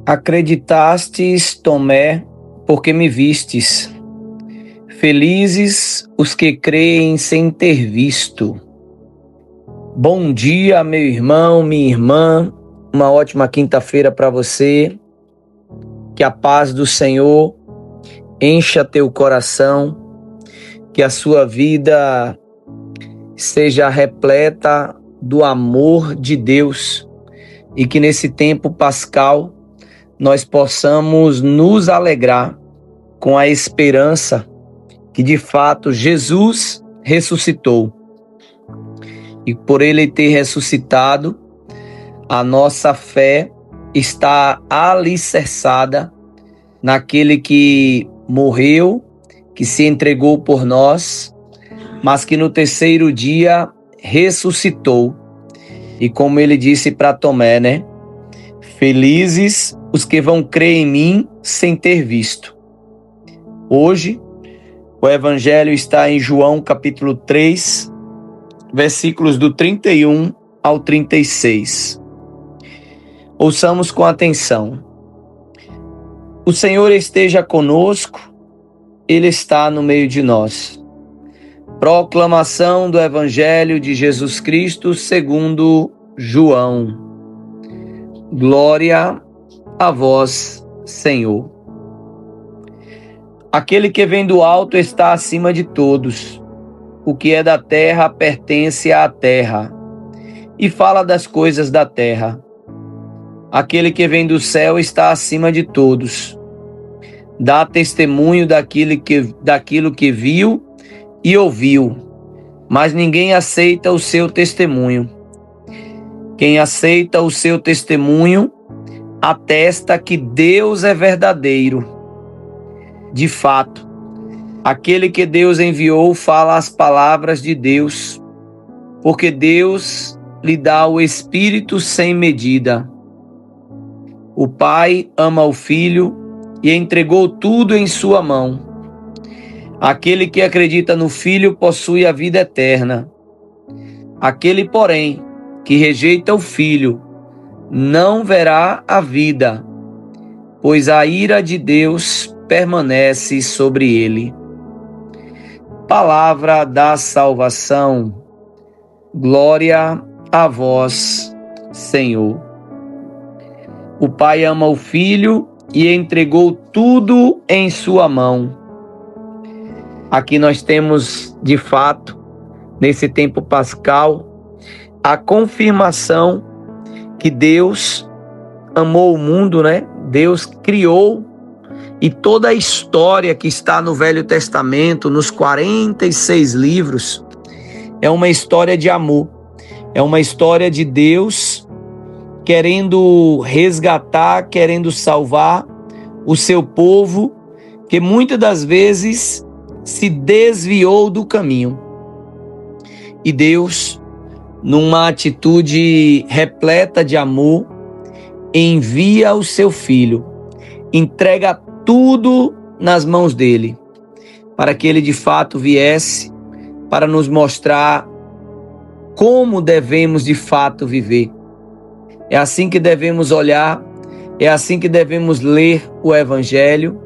Acreditastes, Tomé, porque me vistes. Felizes os que creem sem ter visto. Bom dia, meu irmão, minha irmã. Uma ótima quinta-feira para você. Que a paz do Senhor encha teu coração. Que a sua vida seja repleta do amor de Deus. E que nesse tempo pascal nós possamos nos alegrar com a esperança que de fato Jesus ressuscitou. E por ele ter ressuscitado, a nossa fé está alicerçada naquele que morreu, que se entregou por nós, mas que no terceiro dia ressuscitou. E como ele disse para Tomé, né? Felizes os que vão crer em mim sem ter visto. Hoje, o Evangelho está em João capítulo 3, versículos do 31 ao 36. Ouçamos com atenção. O Senhor esteja conosco, Ele está no meio de nós. Proclamação do Evangelho de Jesus Cristo segundo João. Glória a vós, Senhor. Aquele que vem do alto está acima de todos. O que é da terra pertence à terra, e fala das coisas da terra. Aquele que vem do céu está acima de todos. Dá testemunho daquilo que viu e ouviu, mas ninguém aceita o seu testemunho. Quem aceita o seu testemunho atesta que Deus é verdadeiro. De fato, aquele que Deus enviou fala as palavras de Deus, porque Deus lhe dá o Espírito sem medida. O Pai ama o Filho e entregou tudo em sua mão. Aquele que acredita no Filho possui a vida eterna. Aquele, porém, que rejeita o Filho, não verá a vida, pois a ira de Deus permanece sobre ele. Palavra da salvação. Glória a vós, Senhor. O Pai ama o Filho e entregou tudo em sua mão. Aqui nós temos, de fato, nesse tempo pascal, a confirmação que Deus amou o mundo, né? Deus criou, e toda a história que está no Velho Testamento, nos 46 livros, é uma história de amor. É uma história de Deus querendo resgatar, querendo salvar o seu povo, que muitas das vezes se desviou do caminho. E Deus, numa atitude repleta de amor, envia o seu Filho, entrega tudo nas mãos dele, para que ele de fato viesse para nos mostrar como devemos de fato viver. É assim que devemos olhar, é assim que devemos ler o Evangelho,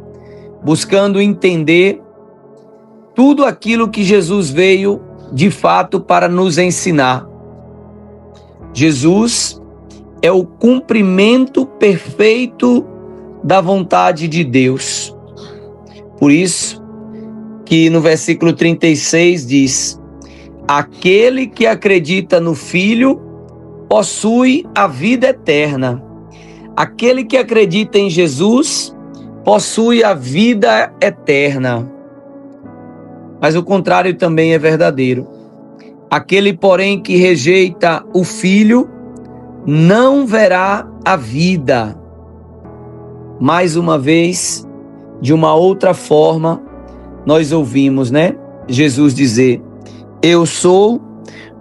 buscando entender tudo aquilo que Jesus veio de fato para nos ensinar. Jesus é o cumprimento perfeito da vontade de Deus. Por isso que no versículo 36 diz: aquele que acredita no Filho possui a vida eterna. Aquele que acredita em Jesus possui a vida eterna. Mas o contrário também é verdadeiro. Aquele, porém, que rejeita o Filho não verá a vida. Mais uma vez, de uma outra forma, nós ouvimos, né? Jesus dizer: eu sou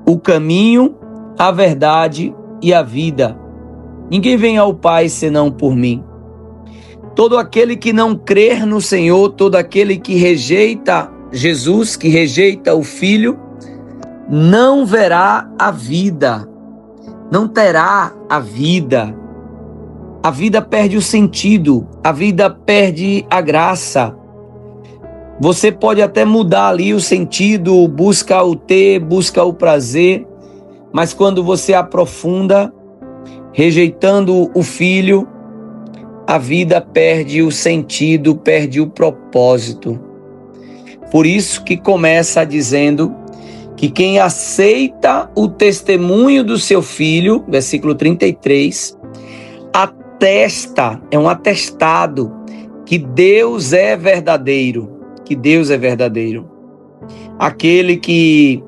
o caminho, a verdade e a vida. Ninguém vem ao Pai senão por mim. Todo aquele que não crer no Senhor, todo aquele que rejeita Jesus, que rejeita o Filho, não verá a vida, não terá a vida. a vida perde o sentido, a vida perde a graça. Você pode até mudar ali o sentido, busca o ter, busca o prazer, mas quando você aprofunda, rejeitando o filho, a vida perde o sentido, perde o propósito. Por isso que começa dizendo que quem aceita o testemunho do seu filho, versículo 33, atesta, é um atestado, que Deus é verdadeiro, que Deus é verdadeiro. Aquele que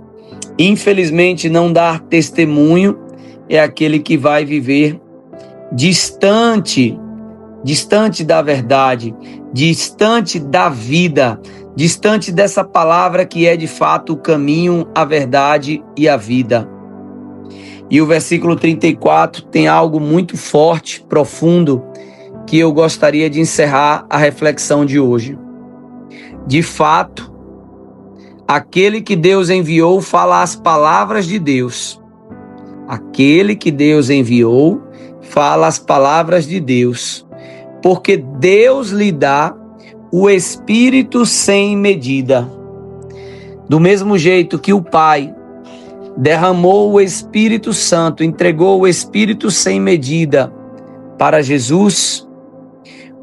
infelizmente não dá testemunho é aquele que vai viver distante da verdade, distante da vida, distante dessa palavra que é de fato o caminho, a verdade e a vida. E o versículo 34 tem algo muito forte, profundo, que eu gostaria de encerrar a reflexão de hoje. De fato, aquele que Deus enviou fala as palavras de Deus. Aquele que Deus enviou fala as palavras de Deus, porque Deus lhe dá o Espírito sem medida. Do mesmo jeito que o Pai derramou o Espírito Santo, entregou o Espírito sem medida para Jesus,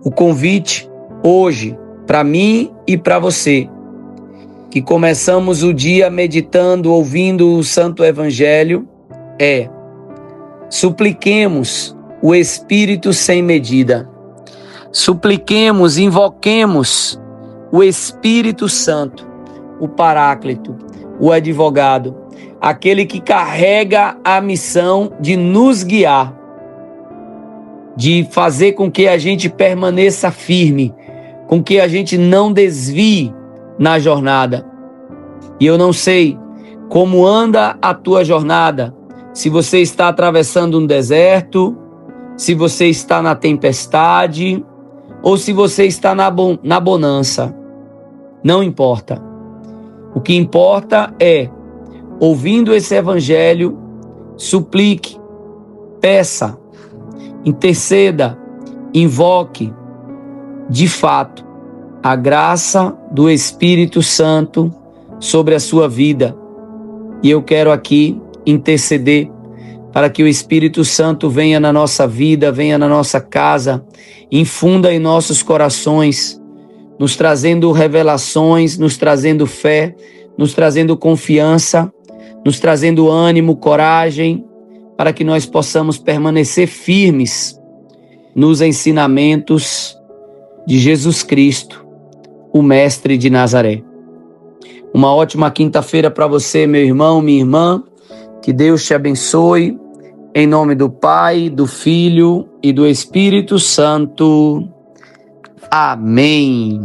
o convite hoje para mim e para você, que começamos o dia meditando, ouvindo o Santo Evangelho, é: supliquemos o Espírito sem medida. Supliquemos, invoquemos o Espírito Santo, o Paráclito, o advogado, aquele que carrega a missão de nos guiar, de fazer com que a gente permaneça firme, com que a gente não desvie na jornada. E eu não sei como anda a tua jornada, se você está atravessando um deserto, se você está na tempestade, ou se você está na bonança. Não importa. O que importa é, ouvindo esse evangelho, suplique, peça, interceda, invoque, de fato, a graça do Espírito Santo sobre a sua vida. E eu quero aqui interceder para que o Espírito Santo venha na nossa vida, venha na nossa casa, infunda em nossos corações, nos trazendo revelações, nos trazendo fé, nos trazendo confiança, nos trazendo ânimo, coragem, para que nós possamos permanecer firmes nos ensinamentos de Jesus Cristo, o Mestre de Nazaré. Uma ótima quinta-feira para você, meu irmão, minha irmã. Que Deus te abençoe. Em nome do Pai, do Filho e do Espírito Santo. Amém.